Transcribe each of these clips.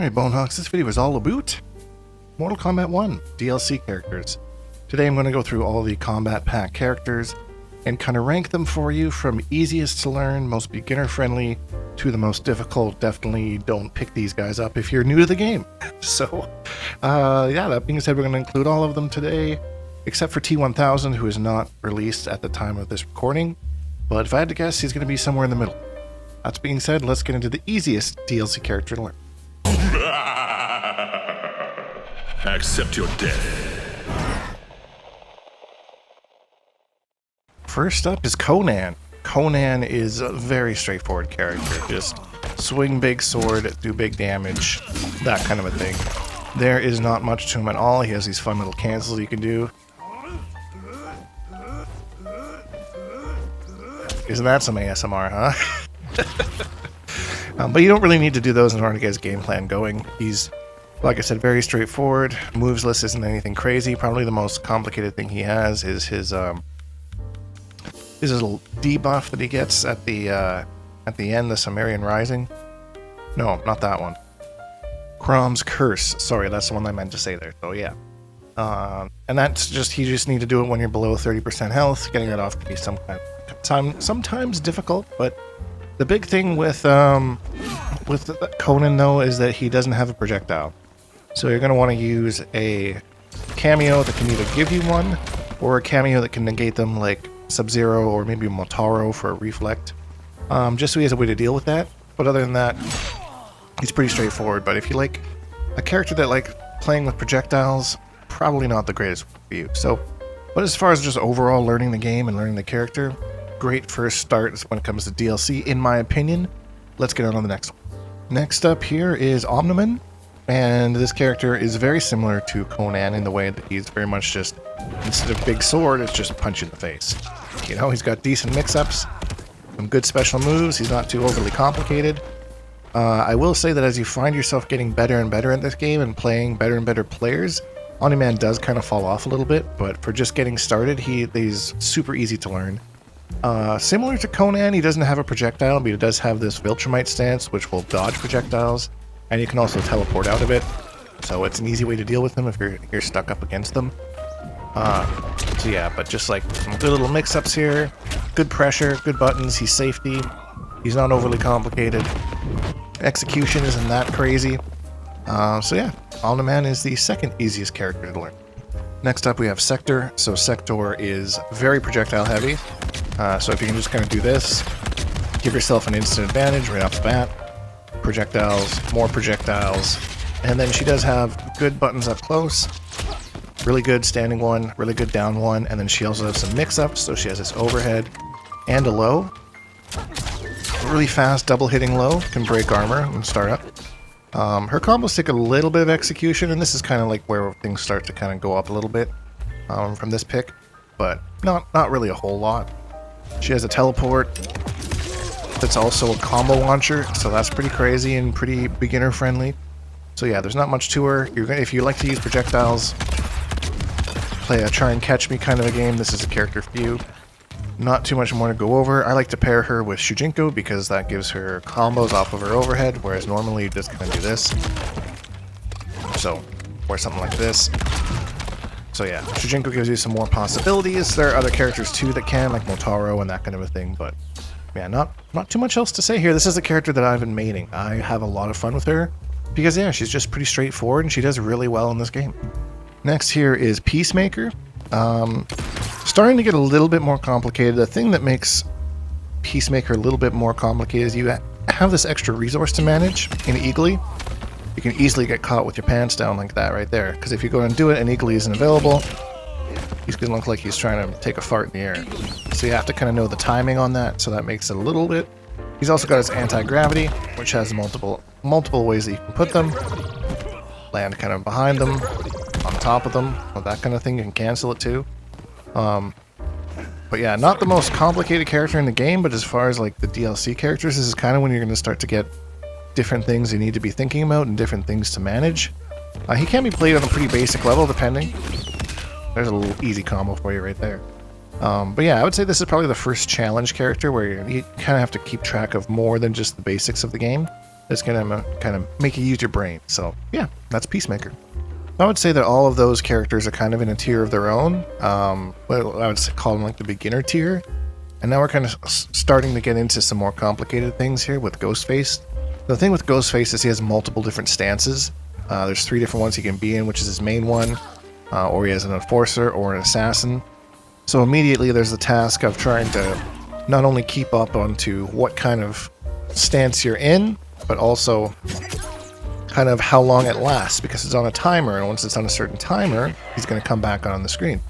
Alright, Bonehawks, this video is all about Mortal Kombat 1 DLC characters. Today I'm going to go through all the combat pack characters and kind of rank them for you from easiest to learn, most beginner friendly, to the most difficult. Definitely don't pick these guys up if you're new to the game. So, yeah, that being said, we're going to include all of them today, except for T1000, who is not released at the time of this recording. But if I had to guess, he's going to be somewhere in the middle. That being said, let's get into the easiest DLC character to learn. Accept your death. First up is Conan. Conan is a very straightforward character. Just swing big sword, do big damage, that kind of a thing. There is not much to him at all. He has these fun little cancels you can do. Isn't that some ASMR, huh? But you don't really need to do those in order to get his game plan going. He's, like I said, very straightforward. Moves list isn't anything crazy. Probably the most complicated thing he has is his little debuff that he gets at the end, the Sumerian Rising. No, not that one. Crom's Curse. Sorry, that's the one I meant to say there. So yeah. And that's just, you just need to do it when you're below 30% health. Getting that off can be sometimes difficult, but the big thing with Conan, though, is that he doesn't have a projectile. So you're going to want to use a cameo that can either give you one, or a cameo that can negate them, like Sub-Zero or maybe Motaro for a reflect. Just so he has a way to deal with that. But other than that, he's pretty straightforward. But if you like a character that like playing with projectiles, probably not the greatest for you. So, but as far as just overall learning the game and learning the character, great first start when it comes to DLC, in my opinion. Let's get on to the next one. Next up here is Omni-Man, and this character is very similar to Conan in the way that he's very much just, instead of big sword, it's just punch in the face. You know, he's got decent mix-ups, some good special moves, he's not too overly complicated. I will say that as you find yourself getting better and better at this game and playing better and better players, Omni-Man does kind of fall off a little bit, but for just getting started, he's super easy to learn. Similar to Conan, he doesn't have a projectile, but he does have this Viltrumite stance, which will dodge projectiles, and you can also teleport out of it. So it's an easy way to deal with them if you're stuck up against them. So yeah, but just like some good little mix-ups here, good pressure, good buttons, he's safety, he's not overly complicated, execution isn't that crazy. So yeah, Omni-Man is the second easiest character to learn. Next up we have Sektor. So Sektor is very projectile heavy. So if you can just kind of do this, give yourself an instant advantage right off the bat. Projectiles, more projectiles, and then she does have good buttons up close, really good standing one, really good down one, and then she also has some mix-ups, so she has this overhead and a low. Really fast double hitting low, can break armor and start up. Her combos take a little bit of execution, and this is kind of like where things start to kind of go up a little bit from this pick, but not really a whole lot. She has a teleport that's also a combo launcher, so that's pretty crazy and pretty beginner friendly. So yeah, there's not much to her. If you like to use projectiles, play a try and catch me kind of a game, this is a character for you. Not too much more to go over. I like to pair her with Shujinkydink because that gives her combos off of her overhead, whereas normally you just kind of do this. So, or something like this. So yeah, Shujinkydink gives you some more possibilities. There are other characters too that can, like Motaro and that kind of a thing, but yeah, not too much else to say here. This is a character that I've been maining. I have a lot of fun with her because yeah, she's just pretty straightforward and she does really well in this game. Next here is Peacemaker. Starting to get a little bit more complicated. The thing that makes Peacemaker a little bit more complicated is you have this extra resource to manage in Eagly. You can easily get caught with your pants down like that right there, because if you go and do it and Eagly isn't available, he's going to look like he's trying to take a fart in the air. So you have to kind of know the timing on that, so that makes it a little bit. He's also got his anti-gravity, which has multiple ways that you can put them. Land kind of behind them, on top of them, or that kind of thing. You can cancel it too. But yeah, not the most complicated character in the game, but as far as like the DLC characters, this is kind of when you're going to start to get different things you need to be thinking about and different things to manage. He can be played on a pretty basic level, depending. There's a little easy combo for you right there. But yeah, I would say this is probably the first challenge character where you kind of have to keep track of more than just the basics of the game. It's going to kind of make you use your brain. So yeah, that's Peacemaker. I would say that all of those characters are kind of in a tier of their own. Well, I would call them like the beginner tier. And now we're kind of starting to get into some more complicated things here with Ghostface. The thing with Ghostface is he has multiple different stances. There's 3 different ones he can be in, which is his main one, or he has an enforcer or an assassin. So immediately there's the task of trying to not only keep up onto what kind of stance you're in, but also kind of how long it lasts, because it's on a timer, and once it's on a certain timer, he's going to come back on the screen.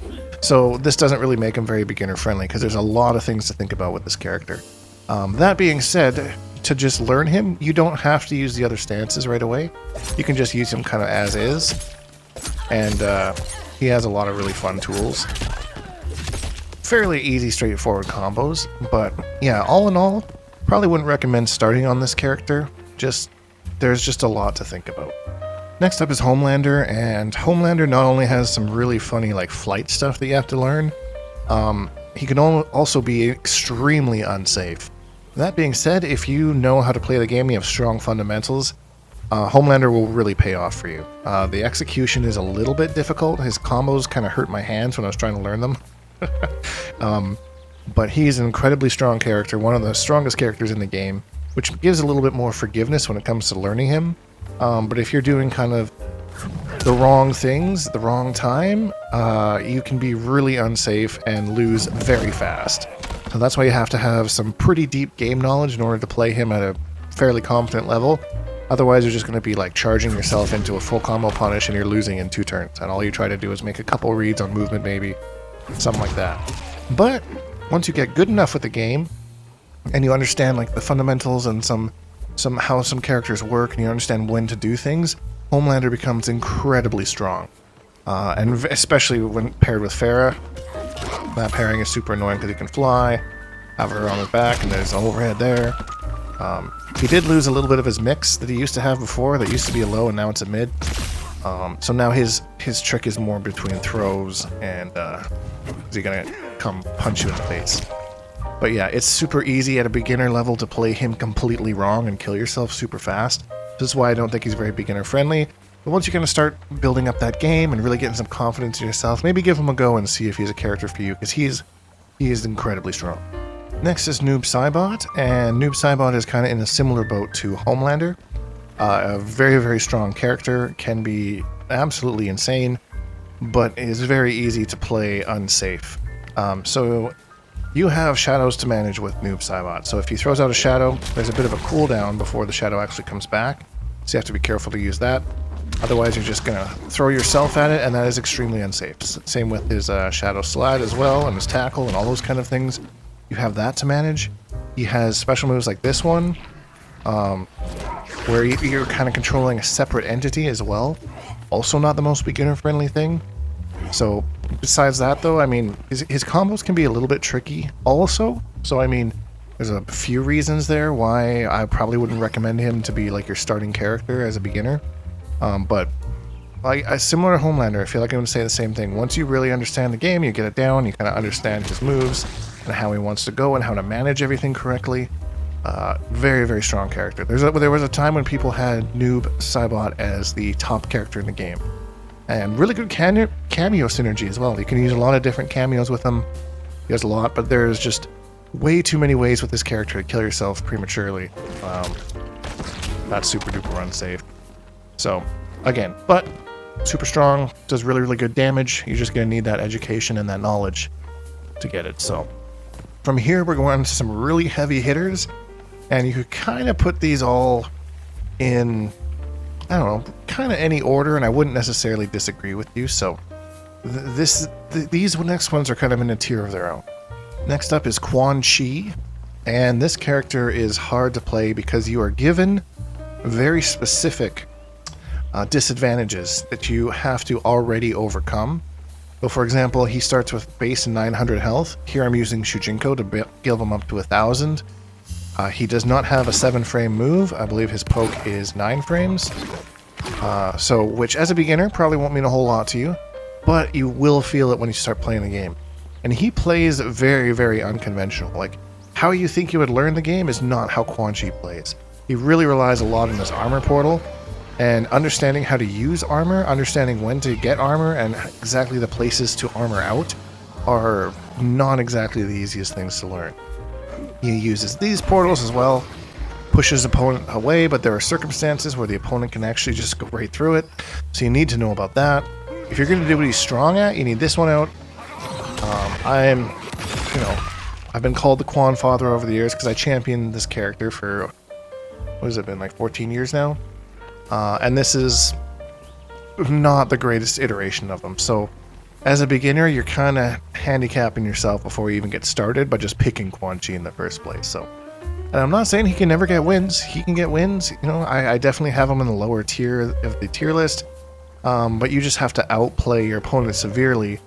So this doesn't really make him very beginner friendly, because there's a lot of things to think about with this character. That being said, to just learn him, you don't have to use the other stances right away. You can just use him kind of as is, and he has a lot of really fun tools. Fairly easy, straightforward combos, but yeah, all in all, probably wouldn't recommend starting on this character. There's just a lot to think about. Next up is Homelander, and Homelander not only has some really funny like flight stuff that you have to learn, he can also be extremely unsafe. That being said, if you know how to play the game, you have strong fundamentals, Homelander will really pay off for you. The execution is a little bit difficult. His combos kind of hurt my hands when I was trying to learn them. But he's an incredibly strong character, one of the strongest characters in the game, which gives a little bit more forgiveness when it comes to learning him. But if you're doing kind of the wrong things, the wrong time, you can be really unsafe and lose very fast. So that's why you have to have some pretty deep game knowledge in order to play him at a fairly competent level. Otherwise, you're just going to be like charging yourself into a full combo punish and you're losing in 2 turns. And all you try to do is make a couple reads on movement, maybe. Something like that. But once you get good enough with the game, and you understand like the fundamentals and how some characters work, and you understand when to do things, Homelander becomes incredibly strong. And especially when paired with Farah. That pairing is super annoying because he can fly, have her on his back, and there's an overhead there. He did lose a little bit of his mix that he used to have before, that used to be a low and now it's a mid. So now his trick is more between throws and is he gonna come punch you in the face. But yeah, it's super easy at a beginner level to play him completely wrong and kill yourself super fast. This is why I don't think he's very beginner friendly. But once you're going to start building up that game and really getting some confidence in yourself, maybe give him a go and see if he's a character for you, because he is incredibly strong. Next is Noob Saibot, and Noob Saibot is kind of in a similar boat to Homelander. A very, very strong character, can be absolutely insane, but is very easy to play unsafe. So you have shadows to manage with Noob Saibot. So if he throws out a shadow, there's a bit of a cooldown before the shadow actually comes back. So you have to be careful to use that. Otherwise, you're just going to throw yourself at it, and that is extremely unsafe. Same with his shadow slide as well, and his tackle, and all those kind of things. You have that to manage. He has special moves like this one, where you're kind of controlling a separate entity as well. Also not the most beginner-friendly thing. So, besides that though, I mean, his combos can be a little bit tricky also. So, I mean, there's a few reasons there why I probably wouldn't recommend him to be like your starting character as a beginner. But similar to Homelander, I feel like I'm going to say the same thing. Once you really understand the game, you get it down, you kind of understand his moves and how he wants to go and how to manage everything correctly. Very, very strong character. There was a time when people had Noob Saibot as the top character in the game. And really good cameo synergy as well. You can use a lot of different cameos with him. He has a lot, but there's just way too many ways with this character to kill yourself prematurely. That's super duper unsafe. So, again, but super strong, does really, really good damage. You're just going to need that education and that knowledge to get it. So, from here, we're going on to some really heavy hitters. And you could kind of put these all in, I don't know, kind of any order, and I wouldn't necessarily disagree with you. So, these next ones are kind of in a tier of their own. Next up is Quan Chi. And this character is hard to play because you are given very specific disadvantages that you have to already overcome. So for example, he starts with base 900 health. Here I'm using Shujinkydink to give him up to 1000. He does not have a 7-frame move. I believe his poke is 9 frames. Which as a beginner probably won't mean a whole lot to you, but you will feel it when you start playing the game. And he plays very, very unconventional. Like, how you think you would learn the game is not how Quan Chi plays. he really relies a lot on this armor portal, and understanding how to use armor, understanding when to get armor, and exactly the places to armor out are not exactly the easiest things to learn. He uses these portals as well, pushes opponent away, but there are circumstances where the opponent can actually just go right through it, so you need to know about that. If you're going to do what he's strong at, you need this one out. I've been called the Quan Father over the years because I championed this character for, what has it been, like 14 years now? And this is not the greatest iteration of him. So, as a beginner, you're kind of handicapping yourself before you even get started by just picking Quan Chi in the first place. So, and I'm not saying he can never get wins. He can get wins. You know, I definitely have him in the lower tier of the tier list. But you just have to outplay your opponent severely.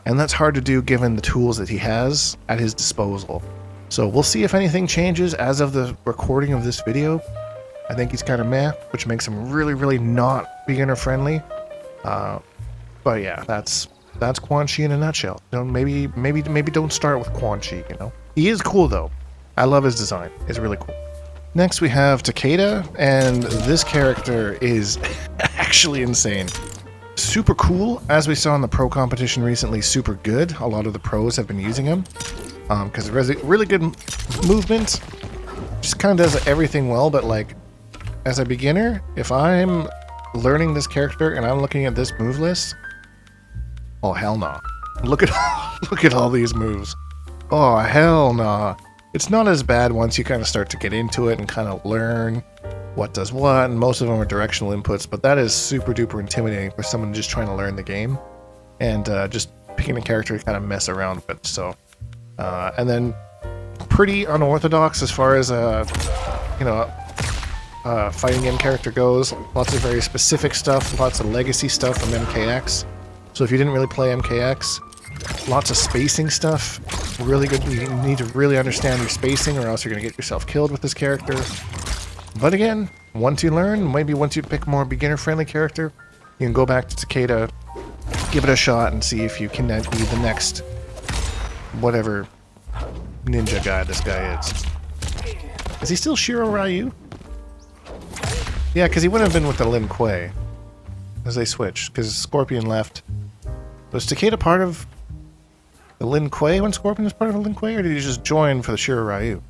And that's hard to do given the tools that he has at his disposal. So we'll see if anything changes as of the recording of this video. I think he's kind of meh, which makes him really, really not beginner friendly. But yeah, that's Quan Chi in a nutshell. You know, maybe don't start with Quan Chi. You know, he is cool though. I love his design. It's really cool. Next we have Takeda, and this character is actually insane. Super cool, as we saw in the pro competition recently, super good. A lot of the pros have been using him because really good movement. Just kind of does everything well, but like as a beginner, if I'm learning this character and I'm looking at this move list, oh hell no! Look at all these moves. Oh hell no! It's not as bad once you kind of start to get into it and kind of learn what does what, and most of them are directional inputs, but that is super duper intimidating for someone just trying to learn the game and just picking a character to kind of mess around with. So, and then pretty unorthodox as far as fighting game character goes. Lots of very specific stuff, lots of legacy stuff from MKX. So if you didn't really play MKX, lots of spacing stuff. Really good. You need to really understand your spacing, or else you're going to get yourself killed with this character. But again, once you learn, maybe once you pick a more beginner-friendly character, you can go back to Takeda, give it a shot, and see if you can be the next whatever ninja guy this guy is. Is he still Shiro Ryu? Yeah, because he wouldn't have been with the Lin Kuei as they switched, because Scorpion left. Was Takeda part of the Lin Kuei when Scorpion was part of the Lin Kuei, or did he just join for the Shiro Ryu?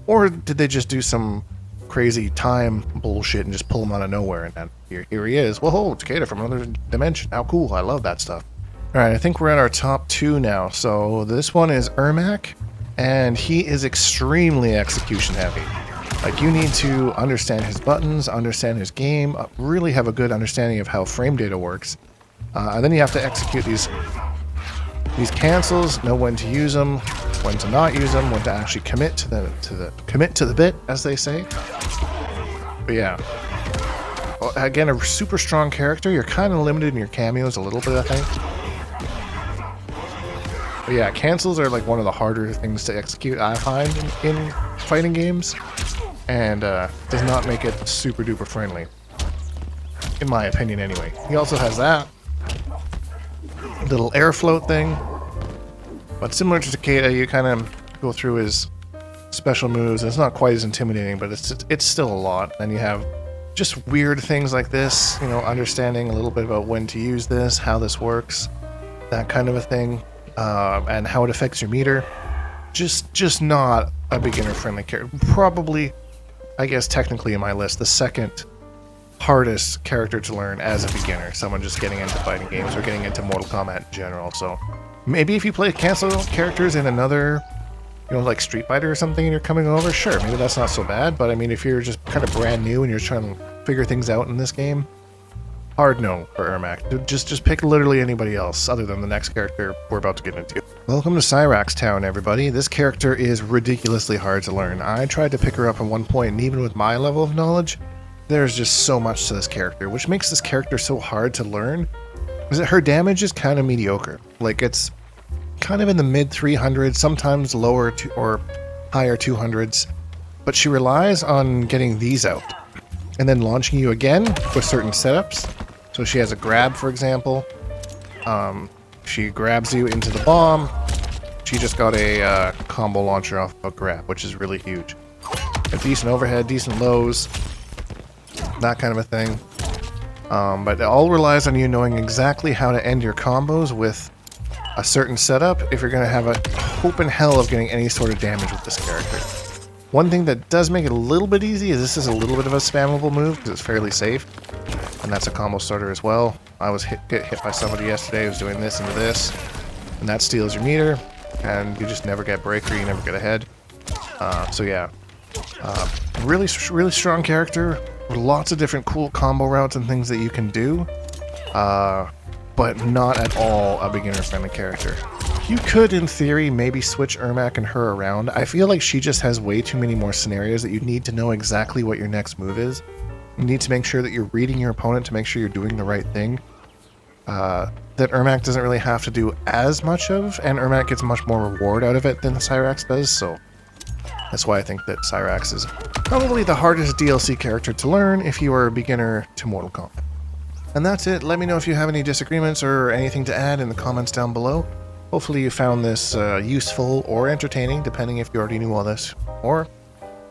Or did they just do some crazy time bullshit and just pull him out of nowhere, and then here he is. Whoa, Takeda from another dimension. How cool. I love that stuff. Alright, I think we're at our top two now. So this one is Ermac, and he is extremely execution heavy. Like, you need to understand his buttons, understand his game, really have a good understanding of how frame data works. And then you have to execute these cancels, know when to use them, when to not use them, when to actually commit to the bit, as they say. But yeah, again, a super strong character. You're kind of limited in your cameos a little bit, I think. But yeah, cancels are like one of the harder things to execute, I find, in fighting games, and does not make it super duper friendly, in my opinion anyway. He also has that little air float thing, but similar to Takeda, you kind of go through his special moves. It's not quite as intimidating, but it's still a lot. And you have just weird things like this, you know, understanding a little bit about when to use this, how this works, that kind of a thing, and how it affects your meter. Just not a beginner-friendly character. Probably, I guess technically in my list, the second hardest character to learn as a beginner, someone just getting into fighting games or getting into Mortal Kombat in general. So maybe if you play cancel characters in another, you know, like Street Fighter or something, and you're coming over, sure, maybe that's not so bad. But I mean, if you're just kind of brand new and you're trying to figure things out in this game, hard no for Ermac. Just pick literally anybody else other than the next character we're about to get into. Welcome to Cyrax Town, everybody. This character is ridiculously hard to learn. I tried to pick her up at one point, and even with my level of knowledge, there's just so much to this character, which makes this character so hard to learn, is that her damage is kind of mediocre. Like, it's kind of in the mid 300s, sometimes lower or higher 200s, but she relies on getting these out and then launching you again with certain setups. So she has a grab, for example. She grabs you into the bomb. She just got a combo launcher off a grab, which is really huge. a decent overhead, decent lows, that kind of a thing. But it all relies on you knowing exactly how to end your combos with a certain setup if you're going to have a hope in hell of getting any sort of damage with this character. One thing that does make it a little bit easy is this is a little bit of a spammable move because it's fairly safe. And that's a combo starter as well. I was get hit by somebody yesterday who was doing this into this. And that steals your meter. And you just never get breaker, you never get ahead. So yeah. Really strong character. Lots of different cool combo routes and things that you can do. But not at all a beginner-friendly character. You could, in theory, maybe switch Ermac and her around. I feel like she just has way too many more scenarios that you need to know exactly what your next move is. You need to make sure that you're reading your opponent to make sure you're doing the right thing. That Ermac doesn't really have to do as much of, and Ermac gets much more reward out of it than Cyrax does, so that's why I think that Cyrax is probably the hardest DLC character to learn if you are a beginner to Mortal Kombat. And that's it. Let me know if you have any disagreements or anything to add in the comments down below. Hopefully you found this useful or entertaining, depending if you already knew all this. Or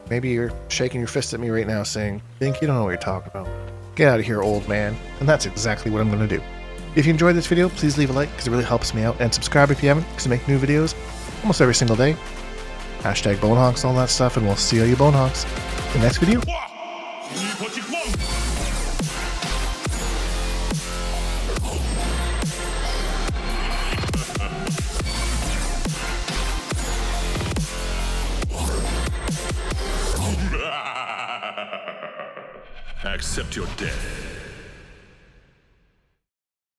maybe you're shaking your fist at me right now saying, "Think you don't know what you're talking about. Get out of here, old man." And that's exactly what I'm going to do. If you enjoyed this video, please leave a like because it really helps me out. And subscribe if you haven't because I make new videos almost every single day. Hashtag Bonehawks, all that stuff, and we'll see all you Bonehawks in the next video. Accept your death.